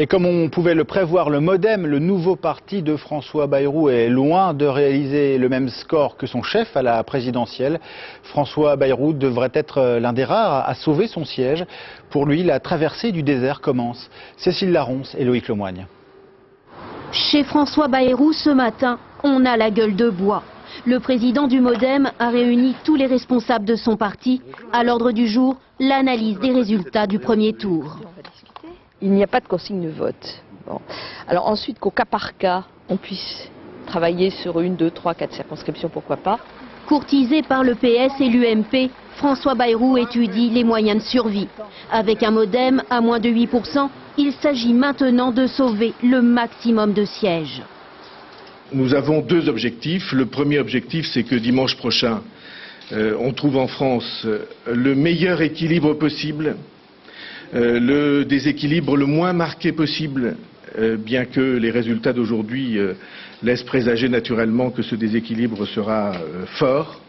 Et comme on pouvait le prévoir, le MoDem, le nouveau parti de François Bayrou, est loin de réaliser le même score que son chef à la présidentielle. François Bayrou devrait être l'un des rares à sauver son siège. Pour lui, la traversée du désert commence. Cécile Laronce et Loïc Lemoigne. Chez François Bayrou, ce matin, on a la gueule de bois. Le président du MoDem a réuni tous les responsables de son parti. À l'ordre du jour, l'analyse des résultats du premier tour. Il n'y a pas de consigne de vote. Bon. Alors ensuite, qu'au cas par cas, on puisse travailler sur 1, 2, 3, 4 circonscriptions, pourquoi pas. Courtisé par le PS et l'UMP, François Bayrou étudie les moyens de survie. Avec un MoDem à moins de 8%, il s'agit maintenant de sauver le maximum de sièges. Nous avons deux objectifs. Le premier objectif, c'est que dimanche prochain, on trouve en France le meilleur équilibre possible, le déséquilibre le moins marqué possible, bien que les résultats d'aujourd'hui laissent présager naturellement que ce déséquilibre sera fort.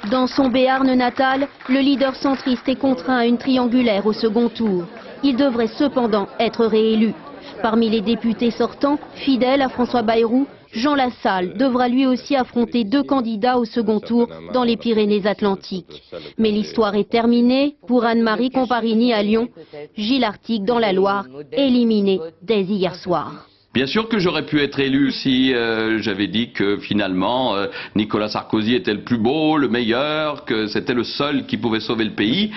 Dans son Béarn natal, le leader centriste est contraint à une triangulaire au second tour. Il devrait cependant être réélu. Parmi les députés sortants, fidèles à François Bayrou, Jean Lassalle devra lui aussi affronter deux candidats au second tour dans les Pyrénées-Atlantiques. Mais l'histoire est terminée pour Anne-Marie Comparini à Lyon, Gilles Artigue dans la Loire, éliminé dès hier soir. Bien sûr que j'aurais pu être élu si j'avais dit que finalement Nicolas Sarkozy était le plus beau, le meilleur, que c'était le seul qui pouvait sauver le pays.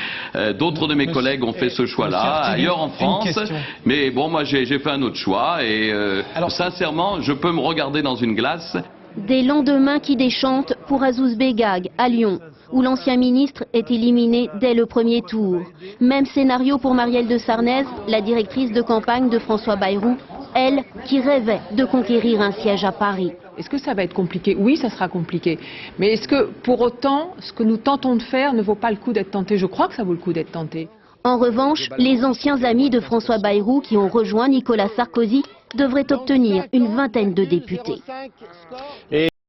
D'autres de mes collègues ont fait ce choix-là ailleurs en France. Mais bon, moi j'ai fait un autre choix et sincèrement, je peux me regarder dans une glace. Des lendemains qui déchantent pour Azouz Begag à Lyon, où l'ancien ministre est éliminé dès le premier tour. Même scénario pour Marielle de Sarnez, la directrice de campagne de François Bayrou, elle qui rêvait de conquérir un siège à Paris. Est-ce que ça va être compliqué? Oui, ça sera compliqué. Mais est-ce que pour autant, ce que nous tentons de faire ne vaut pas le coup d'être tenté? Je crois que ça vaut le coup d'être tenté. En revanche, les anciens amis de François Bayrou qui ont rejoint Nicolas Sarkozy devraient obtenir une vingtaine de députés.